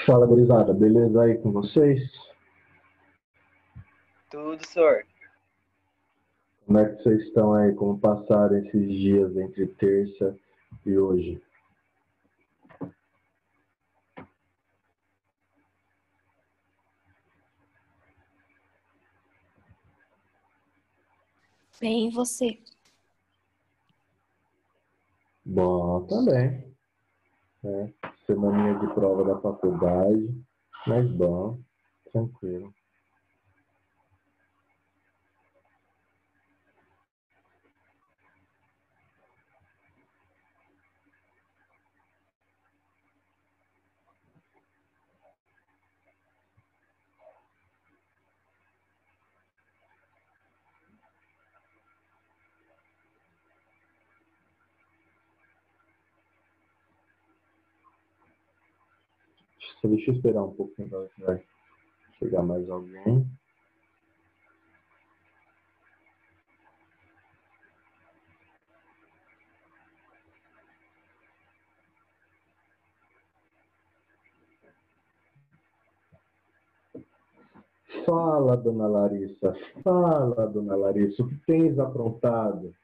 Fala, gurizada, beleza aí com vocês? Tudo, senhor. Como é que vocês estão aí? Como passaram esses dias entre terça e hoje? Bem, e você? Bom, também. Né? Semaninha de prova da faculdade, mas bom, tranquilo. Só deixa eu esperar um pouquinho para ver se vai chegar mais alguém. Fala, dona Larissa. Fala, dona Larissa. O que tens aprontado?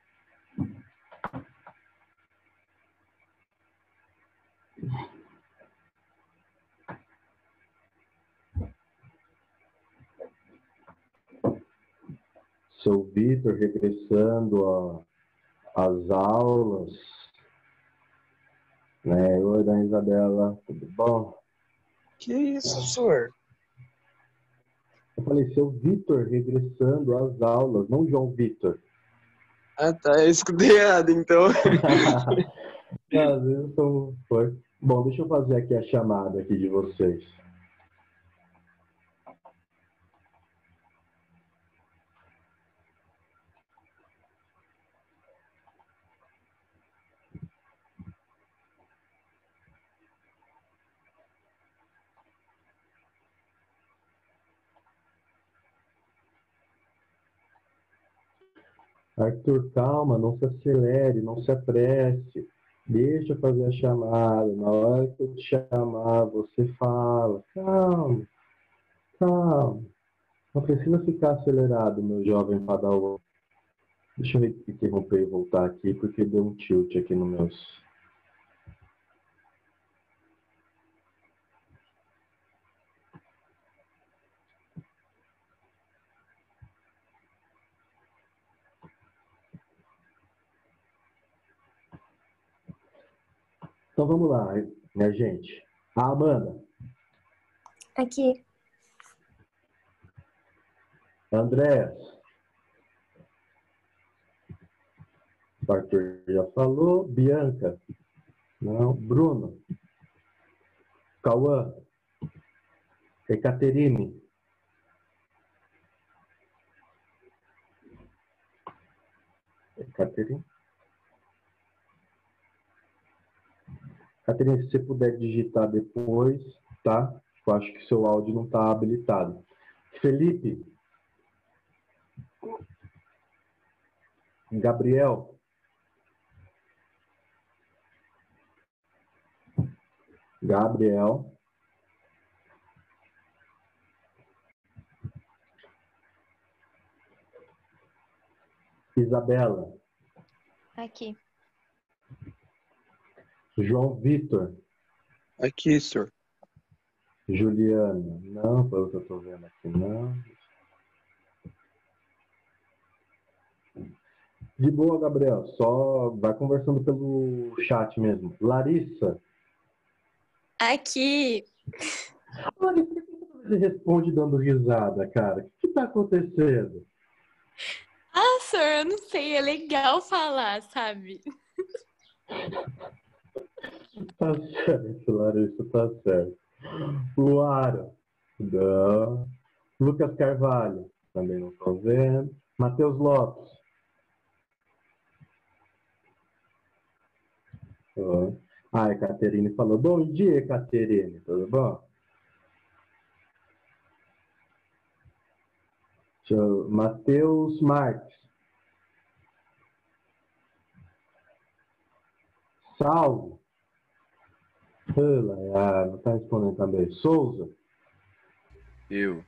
Sou Vitor, regressando às aulas. Né? Oi, dona Isabela, tudo bom? Que isso, senhor? Eu falei, seu Vitor regressando às aulas, não João Vitor. Ah, tá. Eu escutei errado, então. Às vezes foi. Bom, deixa eu fazer aqui a chamada aqui de vocês. Arthur, calma, não se acelere, não se apresse. Deixa eu fazer a chamada. Na hora que eu te chamar, você fala. Calma, calma. Não precisa ficar acelerado, meu jovem padawan. Deixa eu interromper e voltar aqui, porque deu um tilt aqui no meus. Então vamos lá, minha gente. A Amanda, Aqui. Andrés, o Arthur já falou. Bianca, não. Bruno, Cauã, Ecaterine, Ecaterine. Caterine, se você puder digitar depois, tá? Eu acho que seu áudio não está habilitado. Felipe, Gabriel, Gabriel, Isabela, Aqui. João Vitor, Aqui, senhor. Juliana, não, pelo que eu estou vendo aqui, não. De boa, Gabriel, só vai conversando pelo chat mesmo. Larissa, Aqui. Larissa, por que você responde dando risada, cara? O que está acontecendo? Ah, senhor, eu não sei. É legal falar, sabe? Tá certo, Larissa, tá certo. Luara, não. Lucas Carvalho, também não estou vendo. Matheus Lopes. Oh. Ah, a Caterine falou, bom dia, Caterine, tudo bom? Matheus Marques. Salve. Não tá respondendo também. Souza, Eu.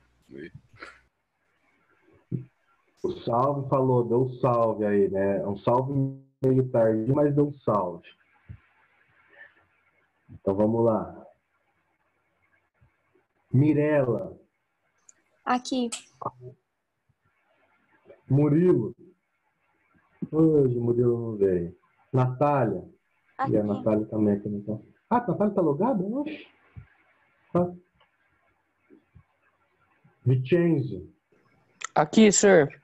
o salve falou, deu salve aí, né? Um salve meio tarde, mas deu salve. Então vamos lá. Mirela, Aqui. Murilo. Hoje o Murilo não veio. Natália. E a Aqui. Natália também aqui não tá. Ah, a Natália tá logada? Oxe. Tá. Vicenzo. Aqui, sir.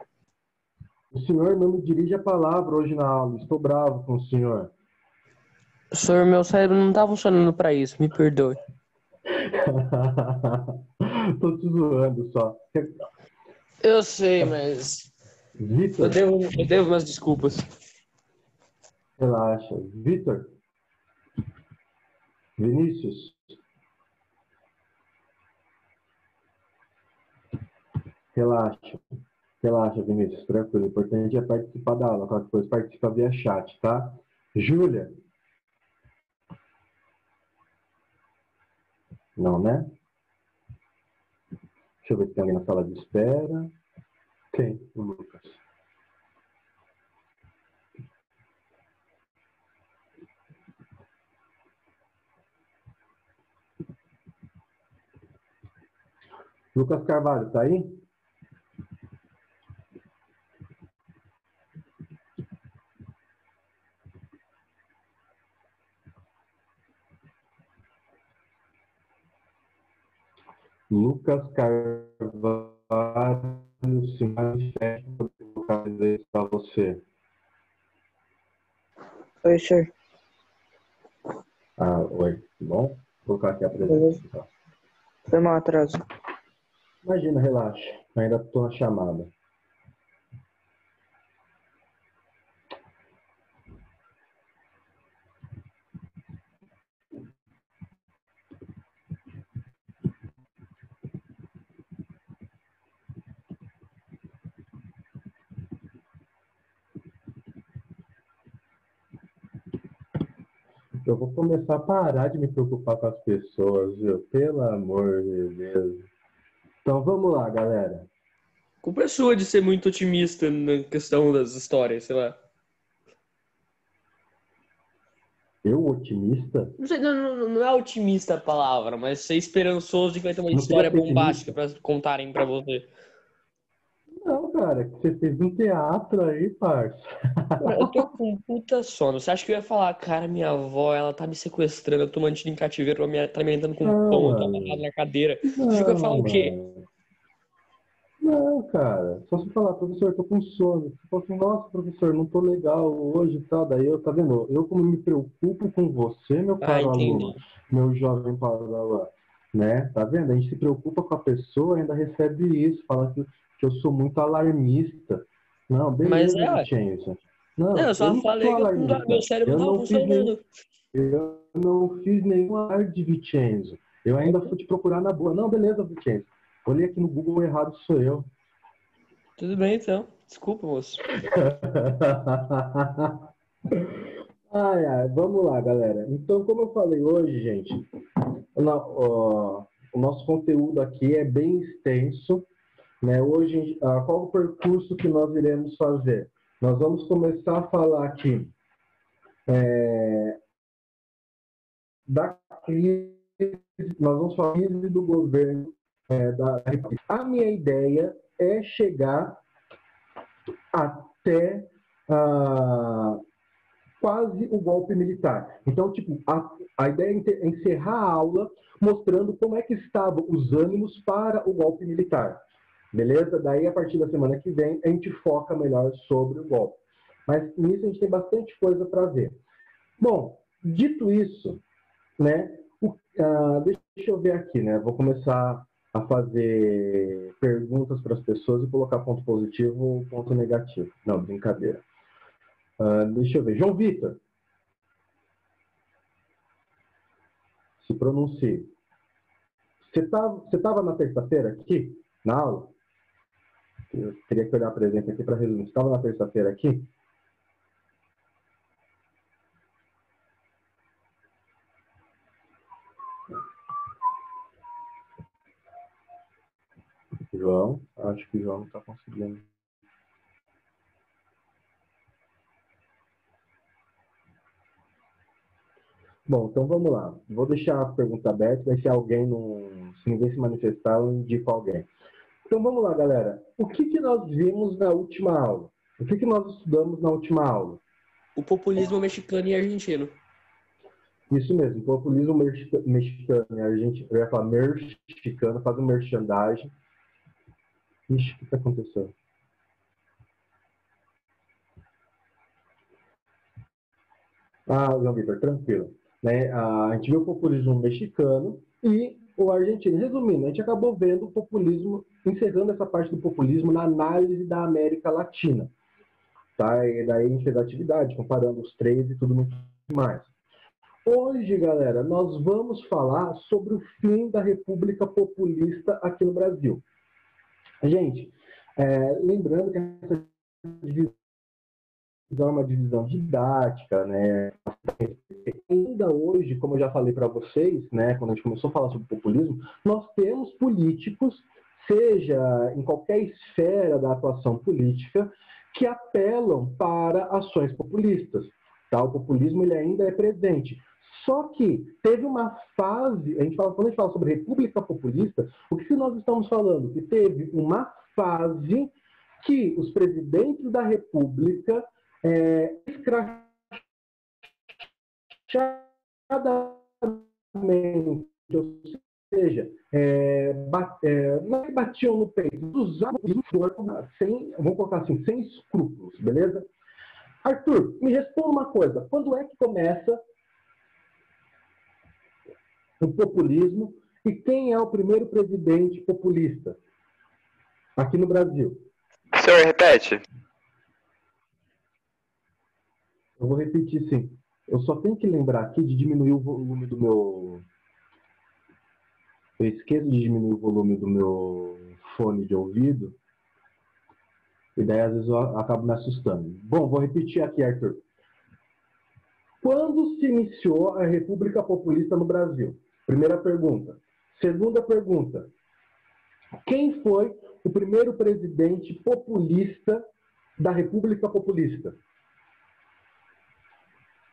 O senhor não me dirige a palavra hoje na aula. Estou bravo com o senhor. Sir, meu cérebro não tá funcionando pra isso, me perdoe. Tô te zoando só. Eu sei, mas Vitor, eu devo umas desculpas. relaxa. Vitor, Vinícius, relaxa. Relaxa, Vinícius, tranquilo. O importante é participar da aula. Qualquer coisa, participa via chat, tá? Júlia. Não, né? Deixa eu ver se tem alguém na sala de espera. Tem, o Lucas. Lucas Carvalho, tá aí? Lucas Carvalho, se manifeste para colocar isso para você. Oi, sir. Ah, oi, bom? Vou colocar aqui a presença. Beleza. Então. Foi mal atraso. Imagina, relaxa. Ainda estou na chamada. Eu vou começar a parar de me preocupar com as pessoas, viu? Pelo amor de Deus. Então vamos lá, galera. Culpa é sua de ser muito otimista na questão das histórias, sei lá. Eu, otimista? Não sei, não é otimista a palavra, mas ser esperançoso de que vai ter uma Não história seria bombástica pessimista? pra contarem pra você. Não, cara, que você fez um teatro aí, parça. Cara, eu tô com um puta sono. Você acha que eu ia falar, cara, minha avó, ela tá me sequestrando, eu tô mantendo em cativeiro, ela tá me alimentando com Não, pão, eu tô amarrado mano. na cadeira. Você acha que eu ia falar Não, o quê? mano. Não, cara. Só se falar, professor, eu tô com sono. Você fala assim, nossa, professor, não tô legal hoje e tal. Daí eu, tá vendo? Eu, como me preocupo com você, meu Ah, caro aluno, entendi. meu jovem Padawan, né? Tá vendo? A gente se preocupa com a pessoa e ainda recebe isso, fala que eu sou muito alarmista. Não, Mas beleza, é, ué. Vicenzo. Não, eu Não, eu só não sou falei que meu alarmista. cérebro não tava funcionando. Eu não fiz nenhum alarde, Vicenzo. Eu ainda fui te procurar na boa. Não, beleza, Vicenzo. Olhei aqui no Google, o errado sou eu. Tudo bem, então. Desculpa, moço. Ai, ai, vamos lá, galera. Então, como eu falei hoje, gente, o nosso conteúdo aqui é bem extenso, né? Hoje, qual o percurso que nós iremos fazer? Nós vamos começar a falar aqui da crise, nós vamos falar da crise do governo da República. A minha ideia é chegar até quase o golpe militar. Então, tipo, a ideia é encerrar a aula mostrando como é que estavam os ânimos para o golpe militar. Beleza? Daí, a partir da semana que vem, a gente foca melhor sobre o golpe. Mas nisso a gente tem bastante coisa para ver. Bom, dito isso, né? Deixa eu ver aqui, né? Vou começar a fazer perguntas para as pessoas e colocar ponto positivo ou ponto negativo. Não, brincadeira. Deixa eu ver. João Vitor, se pronuncie. Você estava na terça-feira aqui, na aula? Eu teria que olhar a presença aqui para resumir. Você estava na terça-feira aqui? João, acho que o João não está conseguindo. Bom, então vamos lá. Vou deixar a pergunta aberta, se alguém não, se ninguém se manifestar, eu indico alguém. Então vamos lá, galera. O que nós vimos na última aula? O que nós estudamos na última aula? O populismo mexicano e argentino. Isso mesmo, populismo mexicano e argentino. Eu ia falar mexicano, faz um merchandising. Ixi, o que aconteceu? Ah, João Vitor, tranquilo. Né? A gente viu o populismo mexicano e o argentino. Resumindo, a gente acabou vendo o populismo, encerrando essa parte do populismo na análise da América Latina. Tá? E daí a gente fez a atividade, comparando os três e tudo muito mais. Hoje, galera, nós vamos falar sobre o fim da República Populista aqui no Brasil. Gente, lembrando que essa divisão é uma divisão didática, né? Ainda hoje, como eu já falei para vocês, né, quando a gente começou a falar sobre populismo, nós temos políticos, seja em qualquer esfera da atuação política, que apelam para ações populistas. Tá? O populismo ele ainda é presente. Só que teve uma fase, quando a gente fala sobre república populista, o que nós estamos falando? Que teve uma fase que os presidentes da república escrachadamente, ou seja, não batiam no peito, usavam sem, vamos colocar assim, sem escrúpulos, beleza? Arthur, me responda uma coisa, quando é que começa o populismo e quem é o primeiro presidente populista aqui no Brasil? Senhor, repete. Eu vou repetir, sim. Eu só tenho que lembrar aqui de diminuir o volume do meu... Eu esqueço de diminuir o volume do meu fone de ouvido. E daí, às vezes, eu acabo me assustando. Bom, vou repetir aqui, Arthur. Quando se iniciou a República Populista no Brasil? Primeira pergunta. Segunda pergunta. Quem foi o primeiro presidente populista da República Populista?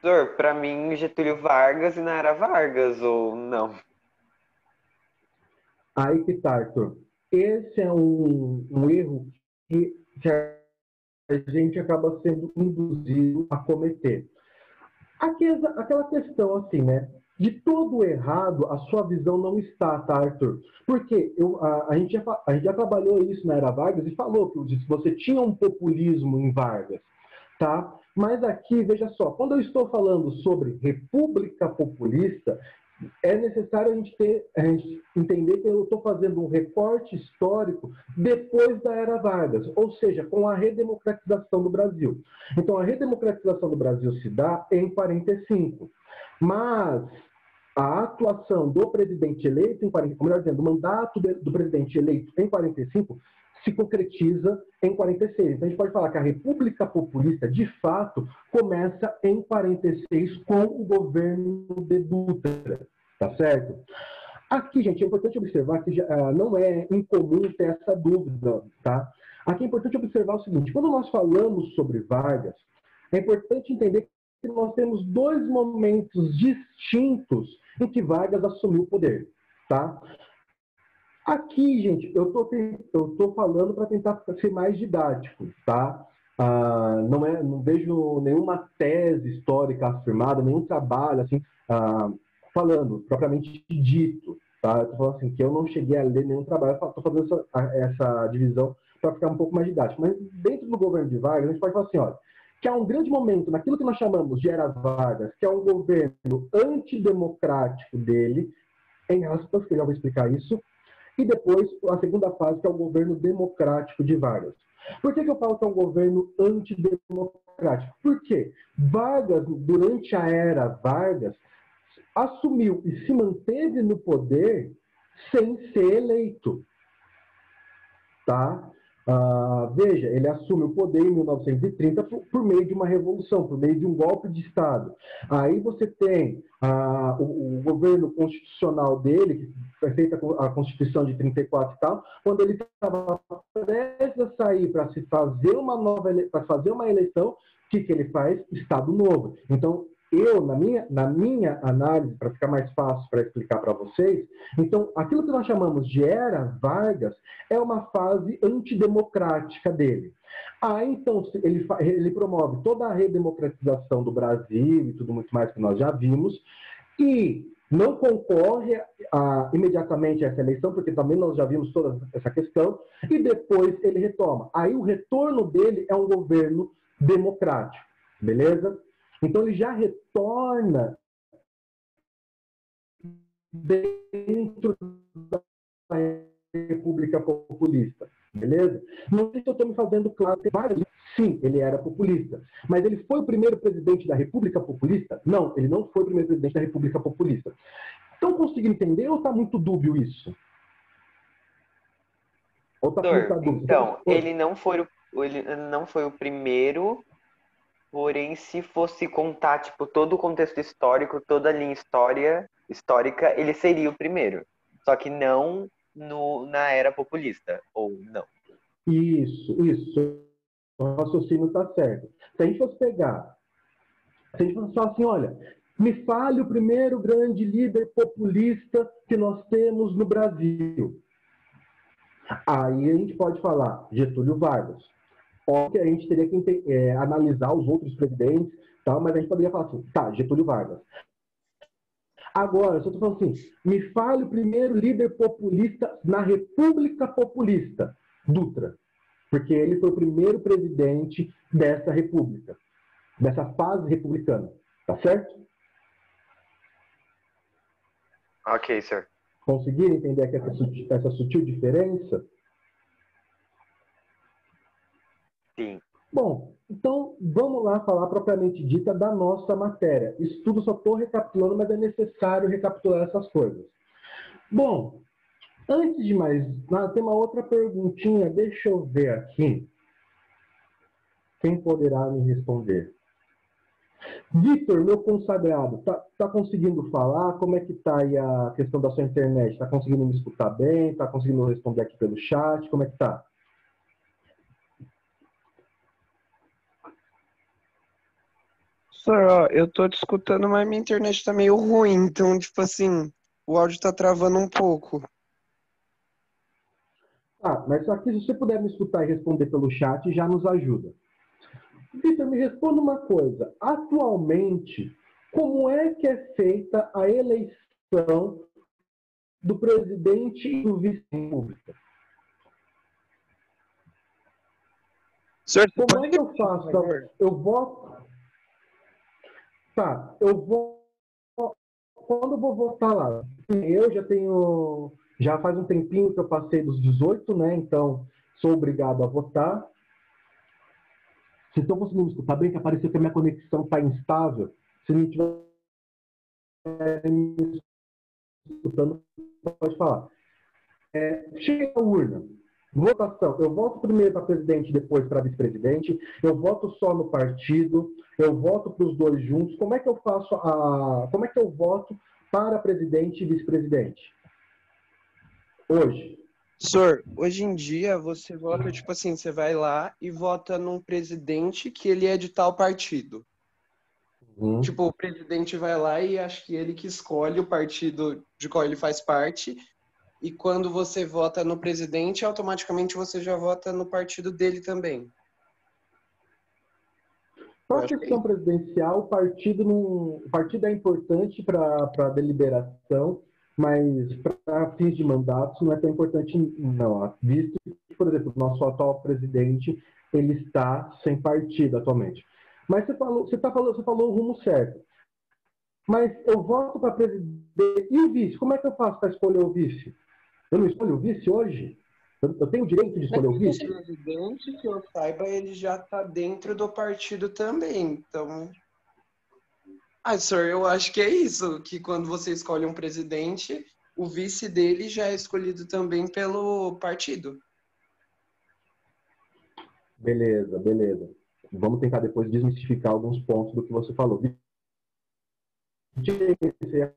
Senhor, para mim, Getúlio Vargas e não era Vargas, ou não? Aí que tá, Arthur. Esse é um erro que a gente acaba sendo induzido a cometer. Aquela questão assim, né? De todo errado, a sua visão não está, tá, Arthur? Porque a gente já trabalhou isso na era Vargas e falou que você tinha um populismo em Vargas, tá? Mas aqui, veja só, quando eu estou falando sobre república populista, é necessário a gente entender que eu estou fazendo um recorte histórico depois da era Vargas, ou seja, com a redemocratização do Brasil. Então, a redemocratização do Brasil se dá em 45, mas a atuação do presidente eleito em 45, melhor dizendo, o mandato do presidente eleito em 45 se concretiza em 46. Então, a gente pode falar que a República Populista, de fato, começa em 46 com o governo de Dutra, tá certo? Aqui, gente, é importante observar que não é incomum ter essa dúvida, tá? Aqui é importante observar o seguinte, quando nós falamos sobre Vargas, é importante entender que nós temos dois momentos distintos em que Vargas assumiu o poder, tá? Aqui, gente, eu tô falando para tentar ser mais didático, tá? Não vejo nenhuma tese histórica afirmada, nenhum trabalho assim falando propriamente dito, tá? Eu tô falando assim que eu não cheguei a ler nenhum trabalho, estou fazendo essa divisão para ficar um pouco mais didático. Mas dentro do governo de Vargas, a gente pode falar assim, olha, que há um grande momento naquilo que nós chamamos de era Vargas, que é um governo antidemocrático dele, em aspas, que eu já vou explicar isso, e depois a segunda fase, que é o governo democrático de Vargas. Por que eu falo que é um governo antidemocrático? Porque Vargas, durante a era Vargas, assumiu e se manteve no poder sem ser eleito. Tá? Veja, ele assume o poder em 1930 por meio de uma revolução, por meio de um golpe de Estado. Aí você tem o governo constitucional dele, que foi feita a Constituição de 34 e tal, quando ele estava prestes a sair para se fazer para fazer uma eleição, o que ele faz? Estado Novo. Então, na minha análise, para ficar mais fácil para explicar para vocês, então, aquilo que nós chamamos de era Vargas é uma fase antidemocrática dele. Aí, então, ele promove toda a redemocratização do Brasil e tudo muito mais que nós já vimos, e não concorre imediatamente a essa eleição, porque também nós já vimos toda essa questão, e depois ele retoma. Aí o retorno dele é um governo democrático, beleza? Então ele já retorna dentro da República Populista, beleza? Não sei se eu estou me fazendo claro. Sim, ele era populista. Mas ele foi o primeiro presidente da República Populista? Não, ele não foi o primeiro presidente da República Populista. Estão conseguindo entender ou está muito dúbio isso? Ou está muita dúvida? Então, ele não foi o primeiro. Porém, se fosse contar, tipo, todo o contexto histórico, toda a linha histórica, ele seria o primeiro. Só que não na era populista, ou não. Isso. O raciocínio está certo. Se a gente fosse falar assim, olha, me fale o primeiro grande líder populista que nós temos no Brasil. Aí a gente pode falar Getúlio Vargas. Óbvio que a gente teria que analisar os outros presidentes, tal, mas a gente poderia falar assim, tá, Getúlio Vargas. Agora, se eu estou falando assim, me fale o primeiro líder populista na República Populista, Dutra, porque ele foi o primeiro presidente dessa república, dessa fase republicana, tá certo? Ok, sir. Conseguiram entender aqui essa sutil diferença? Sim. Bom, então vamos lá falar propriamente dita da nossa matéria. Isso tudo só estou recapitulando, mas é necessário recapitular essas coisas. Bom, antes de mais nada, tem uma outra perguntinha, deixa eu ver aqui. Quem poderá me responder? Vitor, meu consagrado, tá conseguindo falar? Como é que tá aí a questão da sua internet? Tá conseguindo me escutar bem? Tá conseguindo responder aqui pelo chat? Como é que tá? Sir, ó, eu tô te escutando, mas minha internet tá meio ruim, então, tipo assim, o áudio tá travando um pouco. Mas só que se você puder me escutar e responder pelo chat, já nos ajuda. Vitor, me responda uma coisa. Atualmente, como é que é feita a eleição do presidente e do vice-república? Sir, Como é que eu faço? Eu voto... Tá, quando eu vou votar lá? Eu já tenho... Já faz um tempinho que eu passei dos 18, né? Então, sou obrigado a votar. Se estão conseguindo me escutar bem, que apareceu que a minha conexão está instável. Se não estiver me escutando, pode falar. Chega a urna. Votação. Eu voto primeiro para presidente, depois para vice-presidente. Eu voto só no partido. Eu voto para os dois juntos. Como é que eu faço Como é que eu voto para presidente e vice-presidente? Hoje. Sir, hoje em dia você vota, tipo assim, você vai lá e vota num presidente que ele é de tal partido. Tipo, o presidente vai lá e acho que ele que escolhe o partido de qual ele faz parte. E quando você vota no presidente, automaticamente você já vota no partido dele também. Para a questão presidencial, o partido é importante para a deliberação, mas para fins de mandatos não é tão importante, não. Visto que, por exemplo, o nosso atual presidente ele está sem partido atualmente. Mas você falou o rumo certo. Mas eu voto para presidente. E o vice? Como é que eu faço para escolher o vice? Eu não escolho o vice hoje? Eu tenho o direito de escolher o vice? O presidente, que eu saiba, ele já está dentro do partido também. Então, senhor, eu acho que é isso, que quando você escolhe um presidente, o vice dele já é escolhido também pelo partido. Beleza, beleza. Vamos tentar depois desmistificar alguns pontos do que você falou. Você ia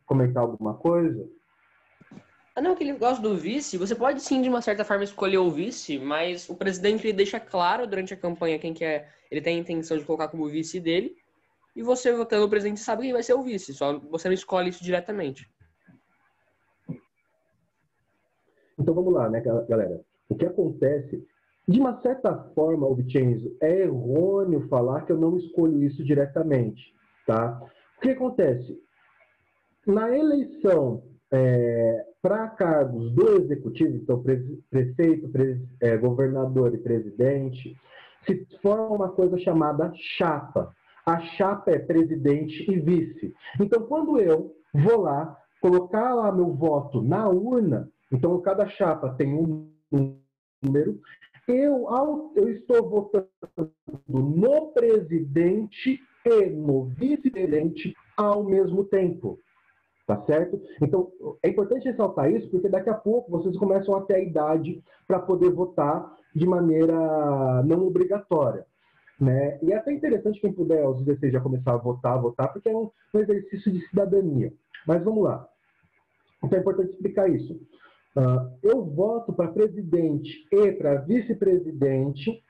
comentar alguma coisa? Ah, não, aquele negócio do vice, você pode sim, de uma certa forma, escolher o vice, mas o presidente ele deixa claro durante a campanha quem que é, ele tem a intenção de colocar como vice dele, e você votando o presidente sabe quem vai ser o vice, só você não escolhe isso diretamente. Então vamos lá, né, galera? O que acontece, de uma certa forma, o Vincenzo, é errôneo falar que eu não escolho isso diretamente, tá? O que acontece? Na eleição para cargos do executivo, então prefeito, governador e presidente, se forma uma coisa chamada chapa. A chapa é presidente e vice. Então, quando eu vou lá, colocar lá meu voto na urna, então cada chapa tem um número, eu estou votando no presidente e no vice-presidente ao mesmo tempo. Tá certo? Então, é importante ressaltar isso, porque daqui a pouco vocês começam a ter a idade para poder votar de maneira não obrigatória. Né? E é até interessante quem puder aos 16 já começar a votar, porque é um exercício de cidadania. Mas vamos lá. Então é importante explicar isso. Eu voto para presidente e para vice-presidente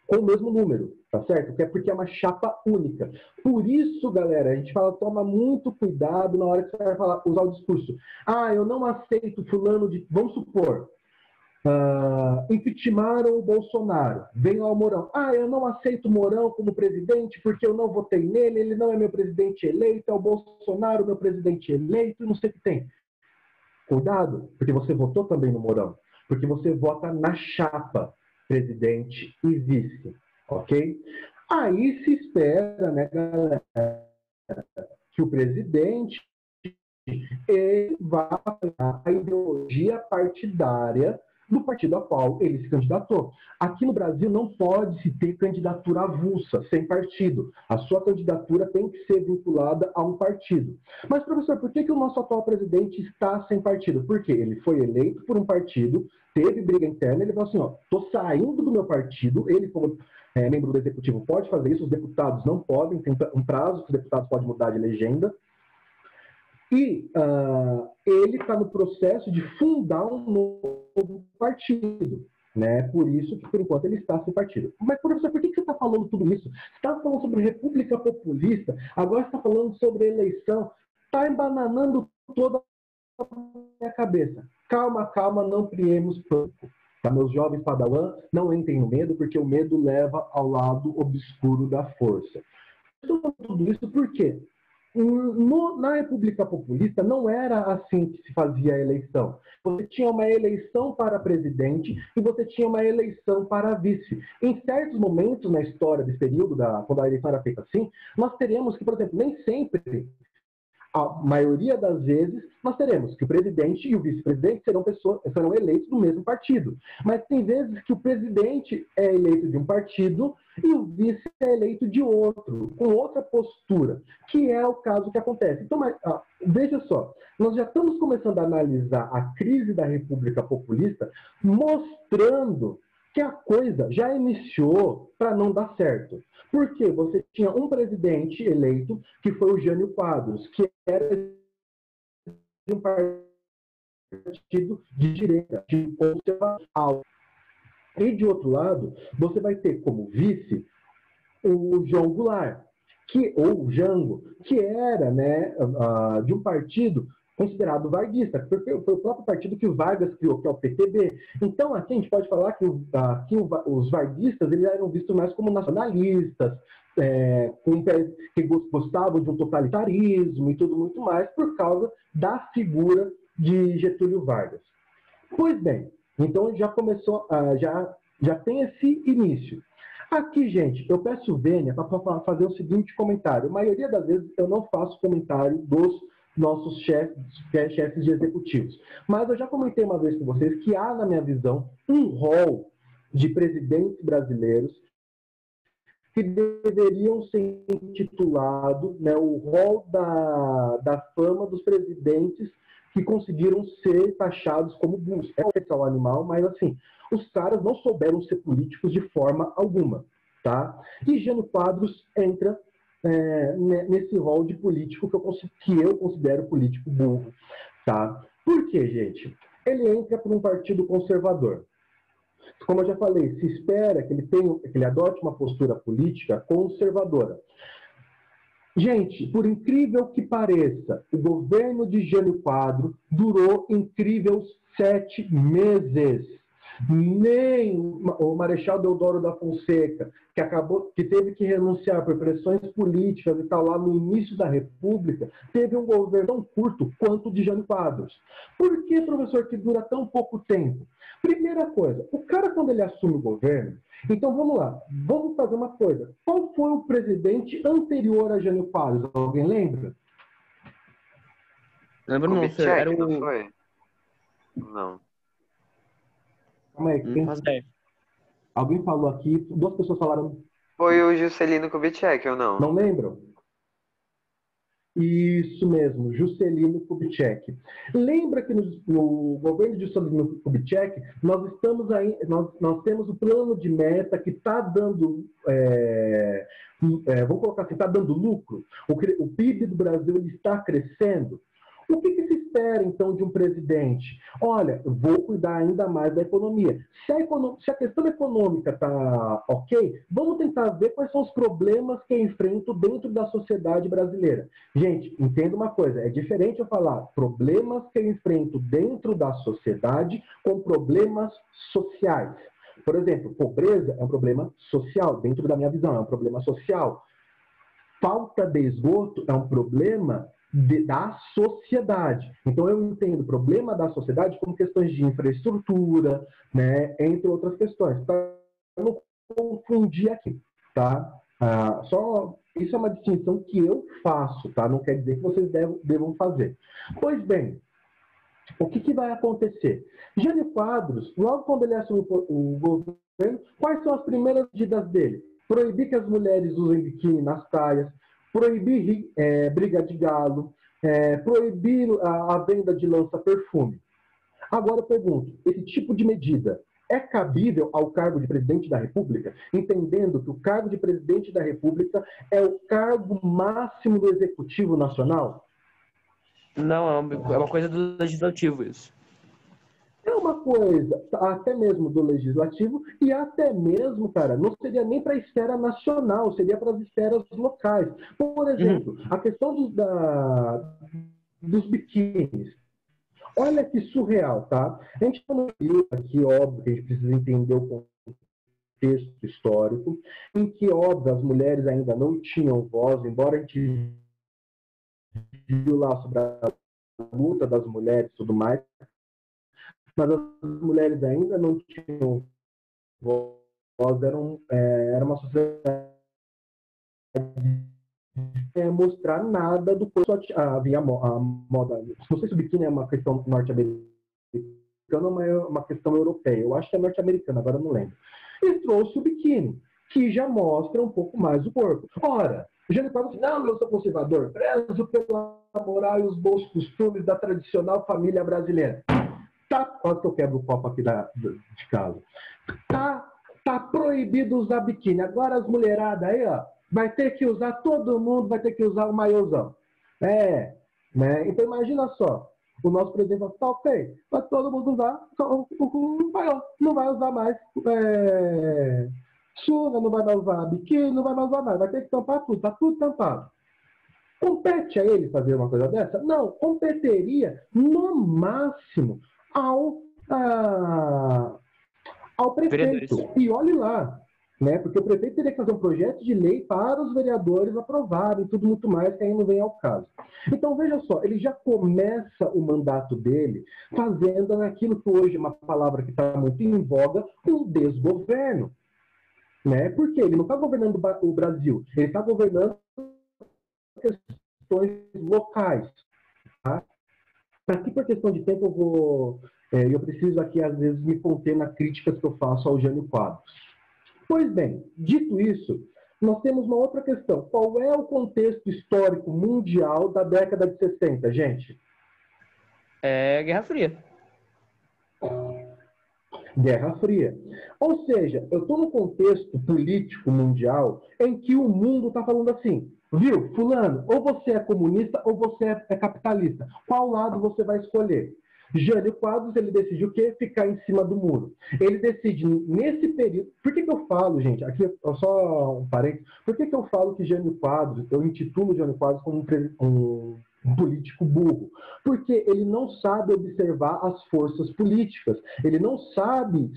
com o mesmo número, tá certo? Que é porque é uma chapa única. Por isso, galera, a gente fala, toma muito cuidado na hora que você vai usar o discurso. Eu não aceito fulano de... Vamos supor, impeachmentaram o Bolsonaro. Vem lá o Mourão. Eu não aceito o Mourão como presidente porque eu não votei nele, ele não é meu presidente eleito, é o Bolsonaro meu presidente eleito, não sei o que tem. Cuidado, porque você votou também no Mourão. Porque você vota na chapa presidente e vice, ok? Aí se espera, né, galera, que o presidente ele vá apoiar a ideologia partidária do partido a qual ele se candidatou. Aqui no Brasil não pode se ter candidatura avulsa, sem partido. A sua candidatura tem que ser vinculada a um partido. Mas, professor, por que o nosso atual presidente está sem partido? Porque ele foi eleito por um partido, teve briga interna, ele falou assim, estou saindo do meu partido, ele como membro do executivo pode fazer isso, os deputados não podem, tem um prazo que os deputados podem mudar de legenda, e ele está no processo de fundar um novo partido, né? Por isso que, por enquanto, ele está sem partido. Mas, professor, por que você está falando tudo isso? Você estava falando sobre república populista, agora você está falando sobre eleição, está embananando toda a minha cabeça. Calma, calma, não criemos pânico. Tá, meus jovens padawan, não entrem no medo, porque o medo leva ao lado obscuro da força. Estou falando tudo isso por quê? Na República Populista não era assim que se fazia a eleição. Você tinha uma eleição para presidente e você tinha uma eleição para vice. Em certos momentos na história desse período, quando a eleição era feita assim, nós teremos que, por exemplo, nem sempre, a maioria das vezes, nós teremos que o presidente e o vice-presidente serão eleitos do mesmo partido. Mas tem vezes que o presidente é eleito de um partido e o vice é eleito de outro, com outra postura, que é o caso que acontece. Então, veja só, nós já estamos começando a analisar a crise da República Populista, mostrando que a coisa já iniciou para não dar certo. Porque você tinha um presidente eleito, que foi o Jânio Quadros, que era de um partido de direita, de conservador. E, de outro lado, você vai ter como vice o João Goulart, ou o Jango, que era, né, de um partido considerado varguista, porque foi o próprio partido que o Vargas criou, que é o PTB. Então, aqui a gente pode falar que os varguistas eles eram vistos mais como nacionalistas, que gostavam de um totalitarismo e tudo muito mais, por causa da figura de Getúlio Vargas. Pois bem, então já começou, já tem esse início. Aqui, gente, eu peço vênia para fazer o seguinte comentário. A maioria das vezes eu não faço comentário dos nossos chefes de executivos. Mas eu já comentei uma vez com vocês que há, na minha visão, um rol de presidentes brasileiros que deveriam ser intitulados, né, o rol da fama dos presidentes que conseguiram ser taxados como burros. É o animal, mas assim, os caras não souberam ser políticos de forma alguma, tá? E Jânio Quadros entra nesse rol de político que eu considero político burro, tá? Por quê, gente? Ele entra por um partido conservador. Como eu já falei, se espera que ele adote uma postura política conservadora. Gente, por incrível que pareça, o governo de Jânio Quadros durou incríveis 7 meses. Nem o Marechal Deodoro da Fonseca, que teve que renunciar por pressões políticas e tal, lá no início da República, teve um governo tão curto quanto o de Jânio Quadros. Por que, professor, que dura tão pouco tempo? Primeira coisa, o cara, quando ele assume o governo, então vamos lá, vamos fazer uma coisa. Qual foi o presidente anterior a Jânio Quadros? Alguém lembra? Lembra não, senhor? Era não o... foi? Não. Calma aí, Não faz ideia. alguém falou aqui, 2 pessoas falaram. Foi o Juscelino Kubitschek, ou não? Não lembram? Isso mesmo, Juscelino Kubitschek. Lembra que no governo de Juscelino Kubitschek, nós temos o plano de meta que está dando, vamos colocar assim, está dando lucro. O PIB do Brasil ele está crescendo. O que se espera, então, de um presidente? Olha, vou cuidar ainda mais da economia. Se a questão econômica está ok, vamos tentar ver quais são os problemas que eu enfrento dentro da sociedade brasileira. Gente, entenda uma coisa, é diferente eu falar problemas que eu enfrento dentro da sociedade com problemas sociais. Por exemplo, pobreza é um problema social, dentro da minha visão, é um problema social. Falta de esgoto é um problema da sociedade. Então, eu entendo o problema da sociedade como questões de infraestrutura, né, entre outras questões. Para não confundir aqui, tá? Isso é uma distinção que eu faço, tá? Não quer dizer que vocês devam fazer. Pois bem, o que vai acontecer? Jânio Quadros, logo quando ele assume o governo, quais são as primeiras medidas dele? Proibir que as mulheres usem biquíni nas praias, proibir briga de galo, proibir a venda de lança-perfume. Agora eu pergunto, esse tipo de medida é cabível ao cargo de presidente da República? Entendendo que o cargo de presidente da República é o cargo máximo do Executivo Nacional? Não, é uma coisa do legislativo isso. É uma coisa, até mesmo do legislativo, e até mesmo, cara, não seria nem para a esfera nacional, seria para as esferas locais. Por exemplo, a questão dos biquínis. Olha que surreal, tá? A gente não viu aqui, óbvio, que a gente precisa entender o contexto histórico, em que, óbvio, as mulheres ainda não tinham voz, embora a gente viu lá sobre a luta das mulheres e tudo mais, mas as mulheres ainda não tinham voz, era uma sociedade mostrar nada do que havia a moda. Não sei se o biquíni é uma questão norte-americana ou é uma questão europeia. Eu acho que é norte-americana, agora eu não lembro. E trouxe o biquíni, que já mostra um pouco mais o corpo. Ora, o Jânio Quadros, não, eu sou conservador, prezo pela moral e os bons costumes da tradicional família brasileira. Tá, quase que eu quebro o copo aqui de casa. Tá proibido usar biquíni. Agora as mulheradas aí, ó, vai ter que usar, todo mundo vai ter que usar o maiôzão. Né? Então imagina só, o nosso presidente fala, tá ok, vai todo mundo usar o maiô, não vai usar mais sunga, não vai mais usar biquíni, não vai mais usar nada, vai ter que tampar tudo, tá tudo tampado. Compete a ele fazer uma coisa dessa? Não, competiria no máximo ao prefeito. E olhe lá, né? Porque o prefeito teria que fazer um projeto de lei para os vereadores aprovarem, tudo muito mais, que aí não vem ao caso. Então, veja só, ele já começa o mandato dele fazendo naquilo que hoje é uma palavra que está muito em voga, um desgoverno. Né? Porque ele não está governando o Brasil, ele está governando questões locais. Tá? Aqui, por questão de tempo, eu preciso aqui, às vezes, me conter nas críticas que eu faço ao Jânio Quadros. Pois bem, dito isso, nós temos uma outra questão. Qual é o contexto histórico mundial da década de 60, gente? É Guerra Fria. Guerra Fria. Ou seja, eu estou num contexto político mundial em que o mundo está falando assim, viu, fulano, ou você é comunista ou você é capitalista. Qual lado você vai escolher? Jânio Quadros, ele decide o quê? Ficar em cima do muro. Ele decide, nesse período... Por que eu falo, gente, aqui só um parênteses, por que eu falo que Jânio Quadros, eu intitulo Jânio Quadros como um político burro? Porque ele não sabe observar as forças políticas, ele não sabe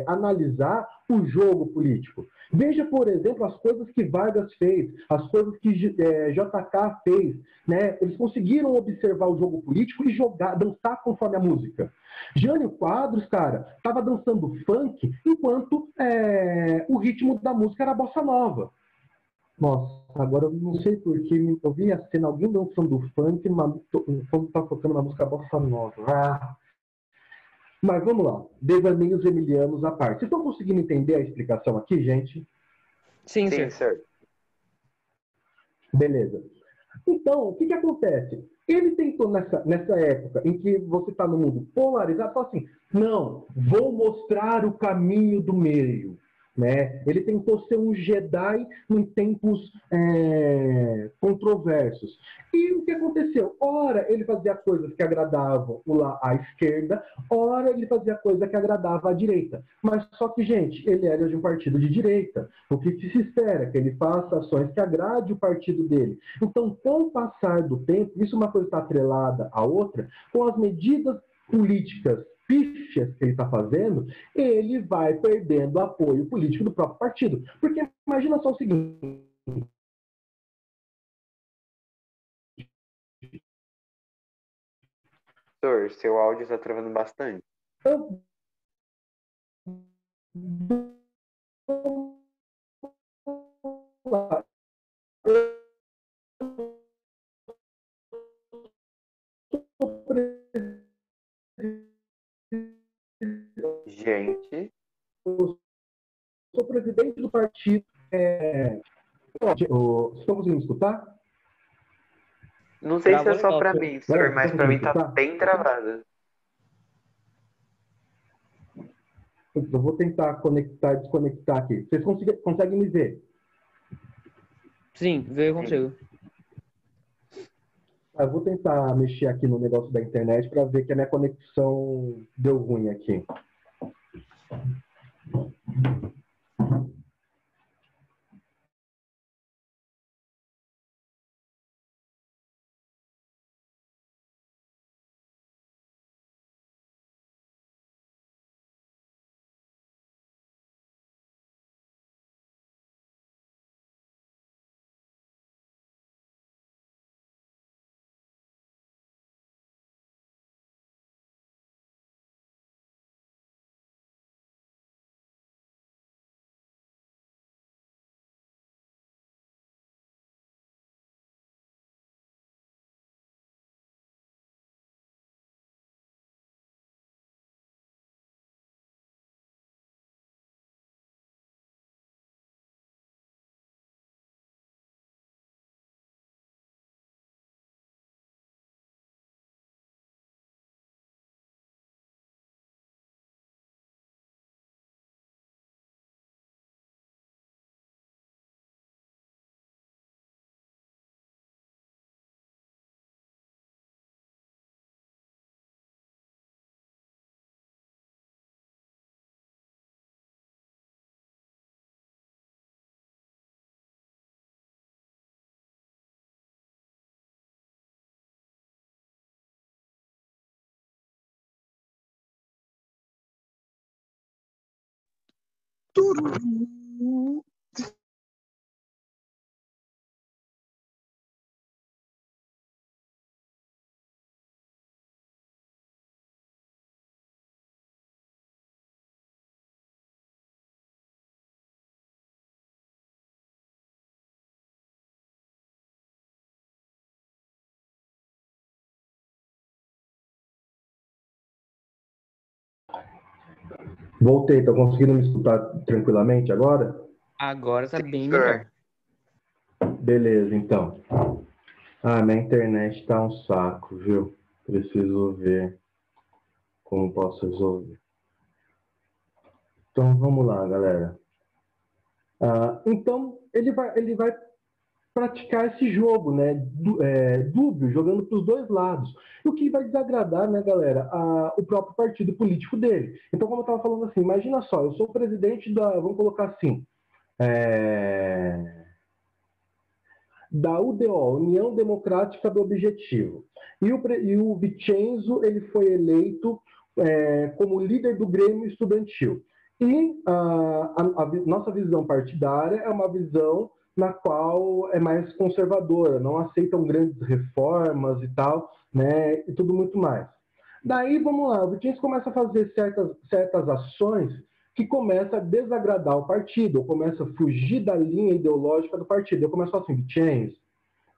analisar o jogo político. Veja, por exemplo, as coisas que Vargas fez, as coisas que JK fez, né? Eles conseguiram observar o jogo político e dançar conforme a música. Jânio Quadros, cara, estava dançando funk enquanto o ritmo da música era bossa nova. Nossa, agora eu não sei porquê, eu vi a cena, alguém dançando funk, quando tá tocando uma música bossa nova. Mas vamos lá, devaneios emilianos à parte. Vocês estão conseguindo entender a explicação aqui, gente? Sim, Sim, sir. sir. Beleza. Então, o que acontece? Ele tentou, nessa época em que você está no mundo polarizado, falar assim, não, vou mostrar o caminho do meio. Né? Ele tentou ser um Jedi em tempos controversos. E o que aconteceu? Ora, ele fazia coisas que agradavam a esquerda, ora, ele fazia coisa que agradava a direita. Mas só que, gente, ele era de um partido de direita. O que se espera? Que ele faça ações que agrade o partido dele. Então, com o passar do tempo, isso uma coisa está atrelada à outra, com as medidas políticas pífias que ele está fazendo, ele vai perdendo apoio político do próprio partido. Porque imagina só o seguinte... Sir, seu áudio está travando bastante. Eu... Gente, Eu sou presidente do partido. Estão conseguindo me escutar? não sei se Travou é só legal. pra mim, sir, Galera, mas estão pra conseguindo mim me tá escutar? bem travado. Eu vou tentar conectar e desconectar aqui. Vocês conseguem me ver? Sim, veio consigo. Eu vou tentar mexer aqui no negócio da internet para ver que a minha conexão deu ruim aqui. Voltei, estão conseguindo me escutar tranquilamente agora? Agora tá bem Sir. melhor. Beleza, então. Minha internet tá um saco, viu? Preciso ver como posso resolver. Então, vamos lá, galera. Então, ele vai praticar esse jogo, né, dúbio, jogando para os dois lados. E o que vai desagradar, né, galera, o próprio partido político dele. Então, como eu estava falando assim, imagina só, eu sou o presidente vamos colocar assim, da UDO, União Democrática do Objetivo. E o Vincenzo, ele foi eleito como líder do Grêmio Estudantil. E a nossa visão partidária é uma visão na qual é mais conservadora, não aceitam grandes reformas e tal, né, e tudo muito mais. Daí, vamos lá, o Vincenzo começa a fazer certas ações que começa a desagradar o partido, ou começa a fugir da linha ideológica do partido. Eu começo assim, Vincenzo,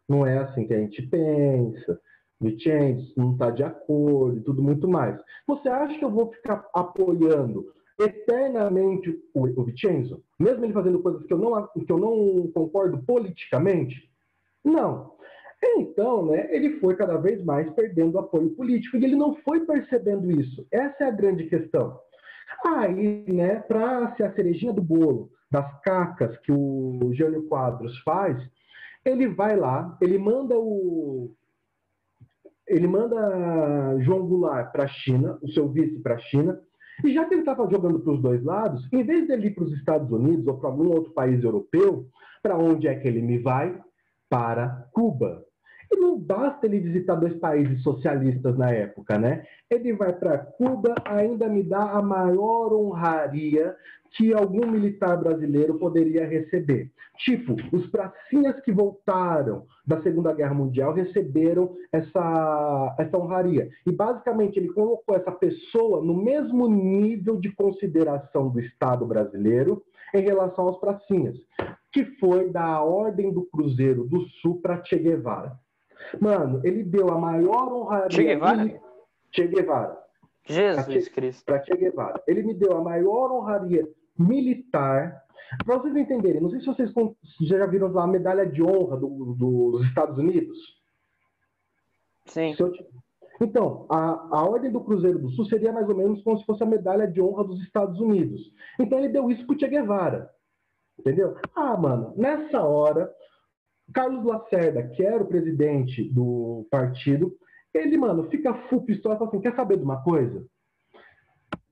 não é assim que a gente pensa, Vincenzo não está de acordo e tudo muito mais. Você acha que eu vou ficar apoiando eternamente o Vincenzo, mesmo ele fazendo coisas que eu não concordo politicamente? Não. Então, né, ele foi cada vez mais perdendo apoio político e ele não foi percebendo isso. Essa é a grande questão. Aí, né, para ser a cerejinha do bolo das cacas que o Jânio Quadros faz, ele vai lá, ele manda João Goulart para a China, o seu vice para a China, e já que ele estava jogando para os dois lados, em vez dele ir para os Estados Unidos ou para algum outro país europeu, para onde é que ele me vai? Para Cuba. E não basta ele visitar 2 países socialistas na época, né? Ele vai para Cuba, ainda me dá a maior honraria que algum militar brasileiro poderia receber. Tipo, os pracinhas que voltaram da Segunda Guerra Mundial receberam essa honraria. E, basicamente, ele colocou essa pessoa no mesmo nível de consideração do Estado brasileiro em relação aos pracinhas, que foi da Ordem do Cruzeiro do Sul para Che Guevara. Mano, ele deu a maior honraria... Che Guevara? Che Guevara. Jesus Cristo. Para Che Guevara. Ele me deu a maior honraria militar. Para vocês entenderem, não sei se vocês já viram lá a medalha de honra dos Estados Unidos. Sim. Então, a Ordem do Cruzeiro do Sul seria mais ou menos como se fosse a medalha de honra dos Estados Unidos. Então, ele deu isso para o Che Guevara. Entendeu? Mano, nessa hora... Carlos Lacerda, que era o presidente do partido, ele, mano, fica full pistola e fala assim, quer saber de uma coisa?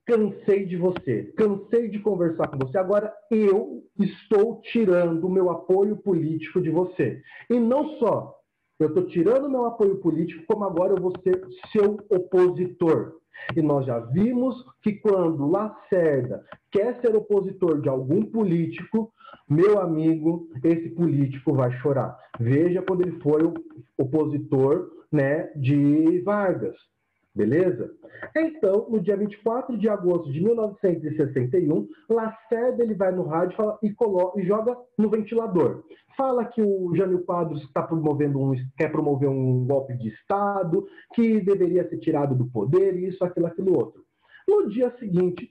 Cansei de você, cansei de conversar com você, agora eu estou tirando o meu apoio político de você. E não só, eu estou tirando o meu apoio político, como agora eu vou ser seu opositor. E nós já vimos que quando Lacerda quer ser opositor de algum político, meu amigo, esse político vai chorar. Veja quando ele foi o opositor, né, de Vargas. Beleza? Então, no dia 24 de agosto de 1961, Lacerda ele vai no rádio e joga no ventilador. Fala que o Jânio Quadros quer promover um golpe de Estado, que deveria ser tirado do poder, isso, aquilo, outro. No dia seguinte,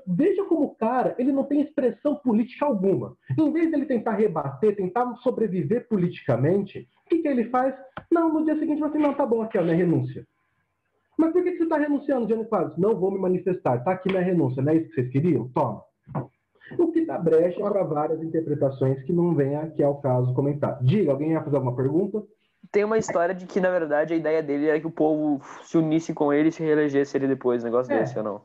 veja como o cara ele não tem expressão política alguma. Em vez dele tentar rebater, tentar sobreviver politicamente, o que ele faz? Não, no dia seguinte, assim, não, tá bom, aqui, ó, minha renúncia. Mas por que você está renunciando, Jânio Quadros? Não vou me manifestar. Está aqui minha renúncia. Não é isso que vocês queriam? Toma. O que dá brecha para várias interpretações que não vem aqui ao caso comentar. Diga, alguém ia fazer alguma pergunta? Tem uma história de que, na verdade, a ideia dele era que o povo se unisse com ele e se reelegesse ele depois. Um negócio desse, ou não?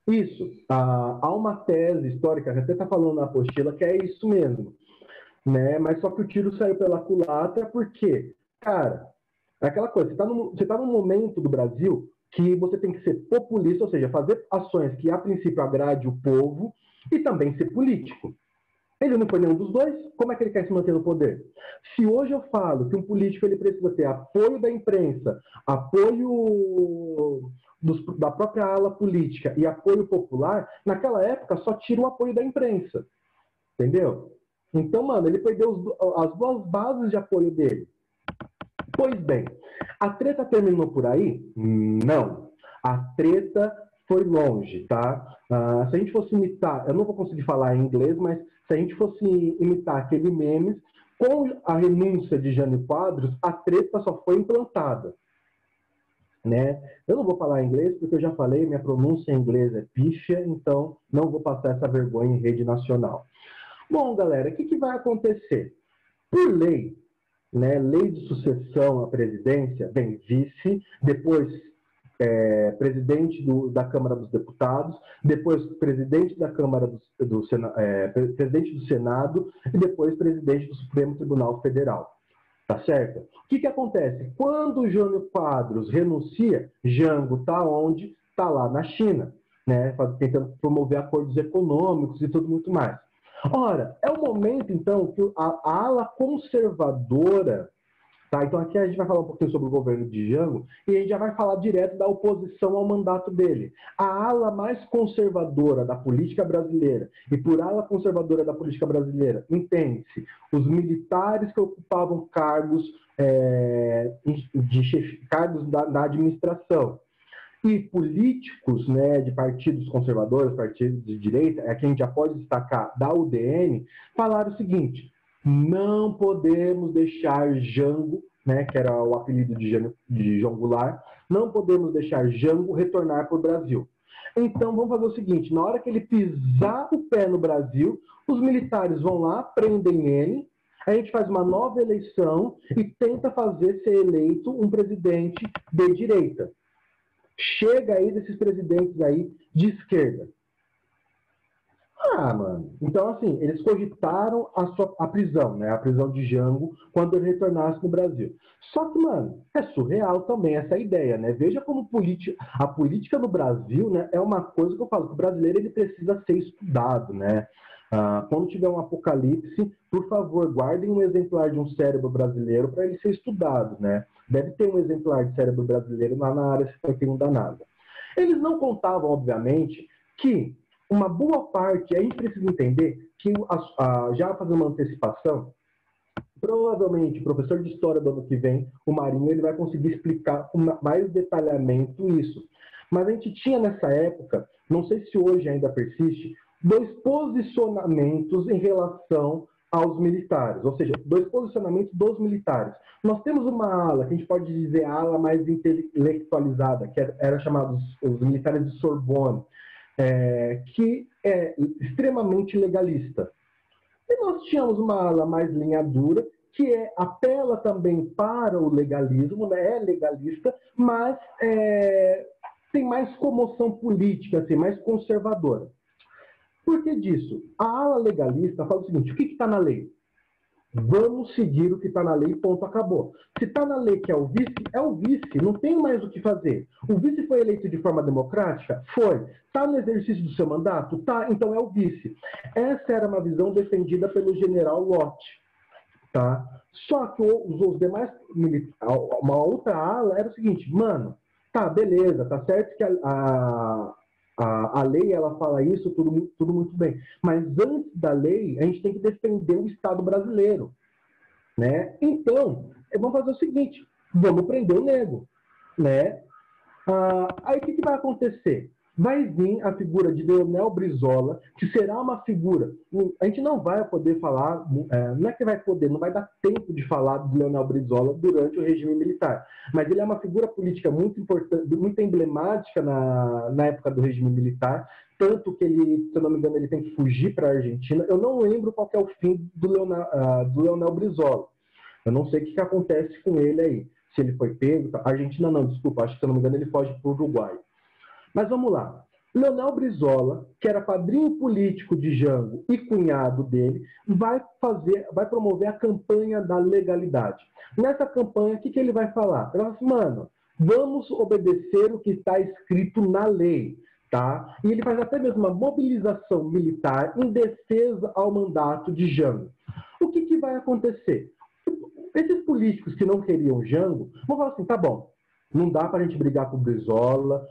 Isso. Há uma tese histórica, que até está falando na apostila, que é isso mesmo. Né? Mas só que o tiro saiu pela culatra porque, cara... É aquela coisa, você está num momento do Brasil que você tem que ser populista, ou seja, fazer ações que a princípio agrade o povo e também ser político. Ele não foi nenhum dos dois, como é que ele quer se manter no poder? Se hoje eu falo que um político ele precisa ter apoio da imprensa, apoio da própria ala política e apoio popular, naquela época só tira o apoio da imprensa. Entendeu? Então, mano, ele perdeu as duas bases de apoio dele. Pois bem, a treta terminou por aí? Não. A treta foi longe, tá? Se a gente fosse imitar, eu não vou conseguir falar em inglês, mas se a gente fosse imitar aquele memes, com a renúncia de Jânio Quadros, a treta só foi implantada. né? Eu não vou falar inglês porque eu já falei, minha pronúncia em inglês é pífia, então não vou passar essa vergonha em rede nacional. Bom, galera, o que vai acontecer? Por lei, né, lei de sucessão à presidência, vem vice, depois presidente da Câmara dos Deputados, depois presidente da Câmara presidente do Senado e depois presidente do Supremo Tribunal Federal. Tá certo? O que acontece? Quando o Jânio Quadros renuncia, Jango está onde? Está lá na China, né? Tentando promover acordos econômicos e tudo muito mais. Ora, é o momento, então, que a ala conservadora, tá? Então aqui a gente vai falar um pouquinho sobre o governo de Jango e a gente já vai falar direto da oposição ao mandato dele. A ala mais conservadora da política brasileira, e por ala conservadora da política brasileira, entende-se, os militares que ocupavam cargos, cargos da administração, e políticos, né, de partidos conservadores, partidos de direita, aqui a gente já pode destacar da UDN, falaram o seguinte: não podemos deixar Jango, né, que era o apelido de João Goulart, não podemos deixar Jango retornar para o Brasil. Então vamos fazer o seguinte: na hora que ele pisar o pé no Brasil, os militares vão lá, prendem ele, a gente faz uma nova eleição e tenta fazer ser eleito um presidente de direita. Chega aí desses presidentes aí de esquerda. Ah, mano. Então, assim, eles cogitaram a prisão, né? A prisão de Jango quando ele retornasse no Brasil. Só que, mano, é surreal também essa ideia, né? Veja como a política no Brasil, né, é uma coisa que eu falo, que o brasileiro ele precisa ser estudado, né? Quando tiver um apocalipse, por favor, guardem um exemplar de um cérebro brasileiro para ele ser estudado, né? Deve ter um exemplar de cérebro brasileiro lá na área 51 da NASA. Eles não contavam, obviamente, que uma boa parte, a gente precisa entender que, já fazendo uma antecipação, provavelmente o professor de história do ano que vem, o Marinho, ele vai conseguir explicar com mais detalhamento isso. Mas a gente tinha nessa época, não sei se hoje ainda persiste, dois posicionamentos em relação aos militares, ou seja, dois posicionamentos dos militares. Nós temos uma ala, que a gente pode dizer a ala mais intelectualizada, que era chamada os militares de Sorbonne, que é extremamente legalista. E nós tínhamos uma ala mais linha dura, que apela também para o legalismo, né? É legalista, mas tem mais comoção política, assim, mais conservadora. Por que disso? A ala legalista fala o seguinte: o que está na lei? Vamos seguir o que está na lei, ponto, acabou. Se está na lei que é o vice, não tem mais o que fazer. O vice foi eleito de forma democrática? Foi. Está no exercício do seu mandato? Tá, então é o vice. Essa era uma visão defendida pelo general Lott. Tá? Só que os demais, uma outra ala era o seguinte: mano, tá, beleza, tá certo que a lei, ela fala isso, tudo muito bem. Mas antes da lei, a gente tem que defender o Estado brasileiro, né? Então, vamos fazer o seguinte: vamos prender o nego, né? Aí o que vai acontecer? Vai vir a figura de Leonel Brizola, que será uma figura... A gente não vai poder falar... não é que vai poder, não vai dar tempo de falar de Leonel Brizola durante o regime militar. Mas ele é uma figura política muito importante, muito emblemática na época do regime militar, tanto que ele, se eu não me engano, ele tem que fugir para a Argentina. Eu não lembro qual que é o fim do Leonel Brizola. Eu não sei o que acontece com ele aí. Se ele foi pego... Argentina não, desculpa. Acho que, se eu não me engano, ele foge para o Uruguai. Mas vamos lá. Leonel Brizola, que era padrinho político de Jango e cunhado dele, vai promover a campanha da legalidade. Nessa campanha, o que ele vai falar? Ele vai falar assim: mano, vamos obedecer o que está escrito na lei. Tá? E ele faz até mesmo uma mobilização militar em defesa ao mandato de Jango. O que vai acontecer? Esses políticos que não queriam Jango vão falar assim: tá bom, não dá para a gente brigar com o Brizola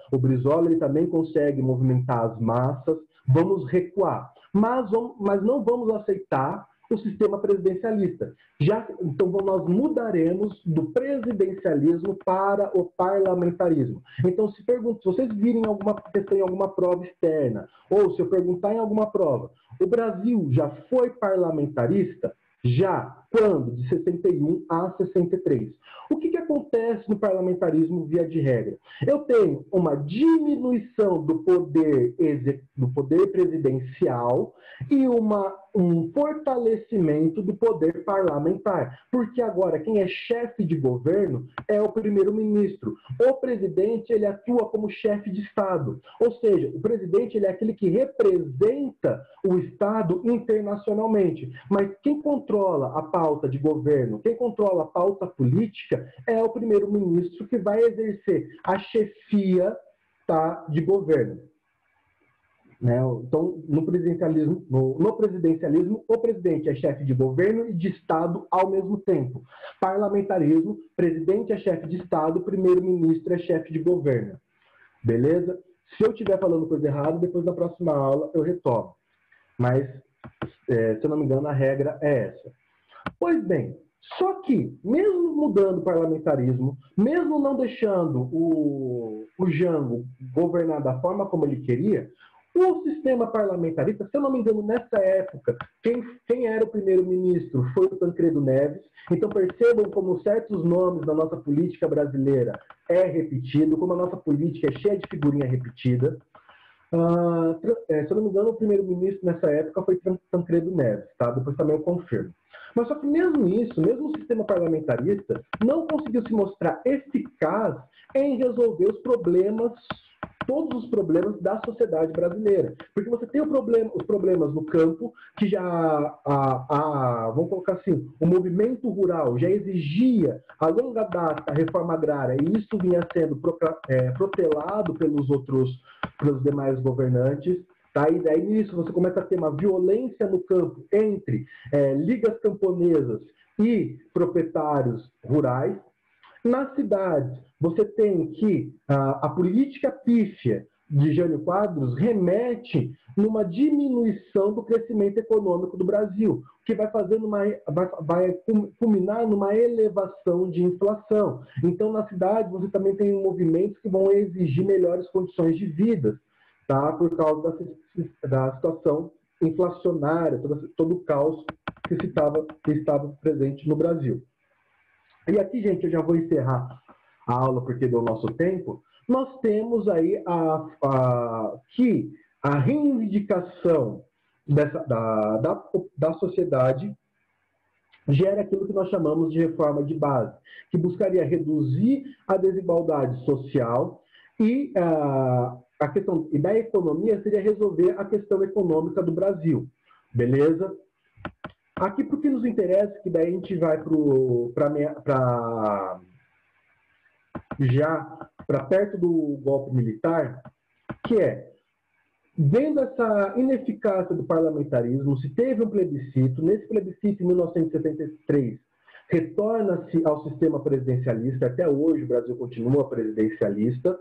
ele também consegue movimentar as massas, vamos recuar. Mas não vamos aceitar o sistema presidencialista. Então nós mudaremos do presidencialismo para o parlamentarismo. Então, se vocês virem alguma questão em alguma prova externa, ou se eu perguntar em alguma prova, o Brasil já foi parlamentarista? Já. Quando? De 61 a 63. O que acontece no parlamentarismo via de regra? Eu tenho uma diminuição do poder presidencial e um fortalecimento do poder parlamentar. Porque agora quem é chefe de governo é o primeiro-ministro. O presidente, ele atua como chefe de Estado. Ou seja, o presidente, ele é aquele que representa o Estado internacionalmente. Mas quem controla a pauta de governo, quem controla a pauta política é o primeiro-ministro, que vai exercer a chefia, tá, de governo. Né? Então, no presidencialismo, o presidente é chefe de governo e de Estado ao mesmo tempo. Parlamentarismo, presidente é chefe de Estado, primeiro-ministro é chefe de governo. Beleza? Se eu estiver falando coisa errada, depois da próxima aula eu retomo. Mas, se eu não me engano, a regra é essa. Pois bem, só que, mesmo mudando o parlamentarismo, mesmo não deixando o Jango governar da forma como ele queria, o sistema parlamentarista, se eu não me engano, nessa época, quem era o primeiro-ministro foi o Tancredo Neves. Então percebam como certos nomes da nossa política brasileira é repetido, como a nossa política é cheia de figurinha repetida. Se eu não me engano, o primeiro-ministro nessa época foi Tancredo Neves, tá? Depois também eu confirmo. Mas só que mesmo isso, mesmo o sistema parlamentarista, não conseguiu se mostrar eficaz em resolver os problemas, todos os problemas da sociedade brasileira. Porque você tem os problemas no campo, que já, vamos colocar assim, o movimento rural já exigia a longa data a reforma agrária, e isso vinha sendo protelado pelos demais governantes. Tá? E daí nisso você começa a ter uma violência no campo entre ligas camponesas e proprietários rurais. Nas cidades, você tem que a política pífia de Jânio Quadros remete numa diminuição do crescimento econômico do Brasil, que vai culminar numa elevação de inflação. Então, na cidade, você também tem movimentos que vão exigir melhores condições de vida, tá? Por causa da situação inflacionária, todo o caos que estava presente no Brasil. E aqui, gente, eu já vou encerrar a aula porque deu o nosso tempo. Nós temos aí que a reivindicação da sociedade gera aquilo que nós chamamos de reforma de base, que buscaria reduzir a desigualdade social e a questão da economia seria resolver a questão econômica do Brasil. Beleza? Aqui, por que nos interessa, que daí a gente vai para perto do golpe militar, que é, vendo essa ineficácia do parlamentarismo, se teve um plebiscito, nesse plebiscito, em 1973, retorna-se ao sistema presidencialista, até hoje o Brasil continua presidencialista,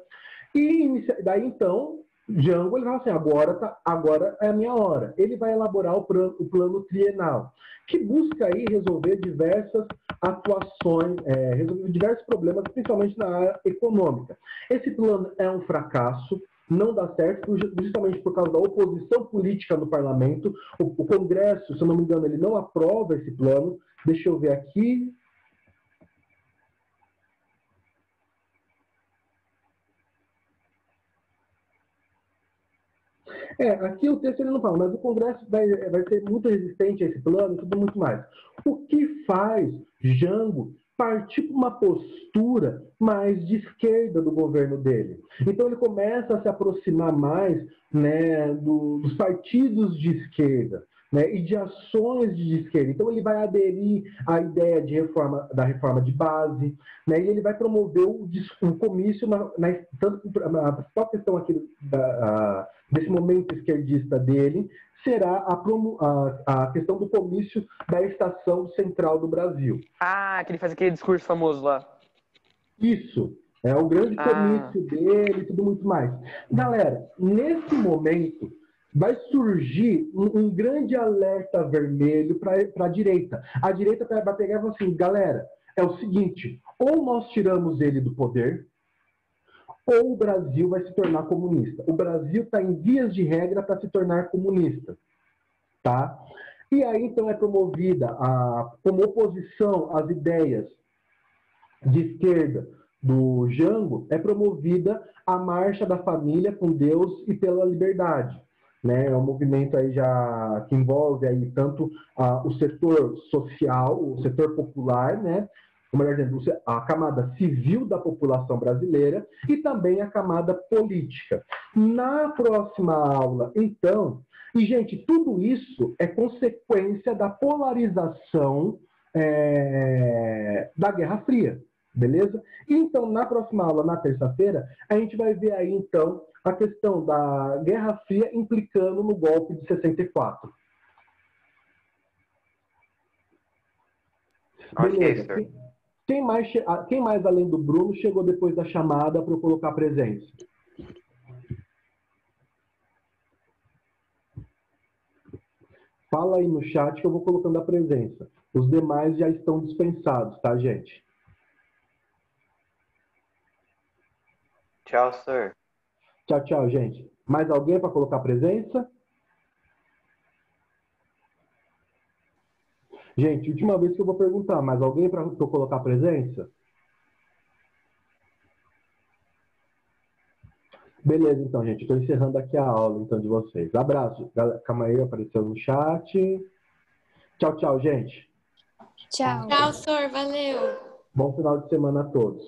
e daí então, Jango, ele fala assim, agora é a minha hora. Ele vai elaborar o plano trienal, que busca aí resolver diversas atuações, resolver diversos problemas, principalmente na área econômica. Esse plano é um fracasso, não dá certo, justamente por causa da oposição política no parlamento. O Congresso, se eu não me engano, ele não aprova esse plano. Deixa eu ver aqui. Aqui o texto ele não fala, mas o Congresso vai ser muito resistente a esse plano e tudo muito mais. O que faz Jango partir para uma postura mais de esquerda do governo dele? Então ele começa a se aproximar mais, né, dos partidos de esquerda, né, e de ações de esquerda. Então ele vai aderir à ideia da reforma de base, né, e ele vai promover um comício, tanto a principal questão aqui desse momento esquerdista dele será a questão do comício da Estação Central do Brasil. Que ele faz aquele discurso famoso lá. Isso, é o grande comício dele e tudo muito mais. Galera, nesse momento vai surgir um grande alerta vermelho para a direita. A direita vai pegar e falar assim, galera, é o seguinte, ou nós tiramos ele do poder, ou o Brasil vai se tornar comunista. O Brasil está em vias de regra para se tornar comunista. Tá? E aí, então, é promovida, como oposição às ideias de esquerda do Jango, é promovida a Marcha da Família com Deus e pela Liberdade. Né? É um movimento aí já que envolve aí tanto o setor social, o setor popular, né? Ou melhor dizendo, a camada civil da população brasileira e também a camada política. Na próxima aula, então, e, gente, tudo isso é consequência da polarização da Guerra Fria, beleza? E, então, na próxima aula, na terça-feira, a gente vai ver aí, então, a questão da Guerra Fria implicando no golpe de 64. Beleza. Ok, Quem mais, além do Bruno, chegou depois da chamada para eu colocar presença? Fala aí no chat que eu vou colocando a presença. Os demais já estão dispensados, tá, gente? Tchau, sir. Tchau, tchau, gente. Mais alguém para colocar presença? Gente, última vez que eu vou perguntar, mais alguém para eu colocar presença? Beleza, então, gente. Estou encerrando aqui a aula, então, de vocês. Abraço. Calma aí, apareceu no chat. Tchau, tchau, gente. Tchau. Tchau, Sor. Valeu. Bom final de semana a todos.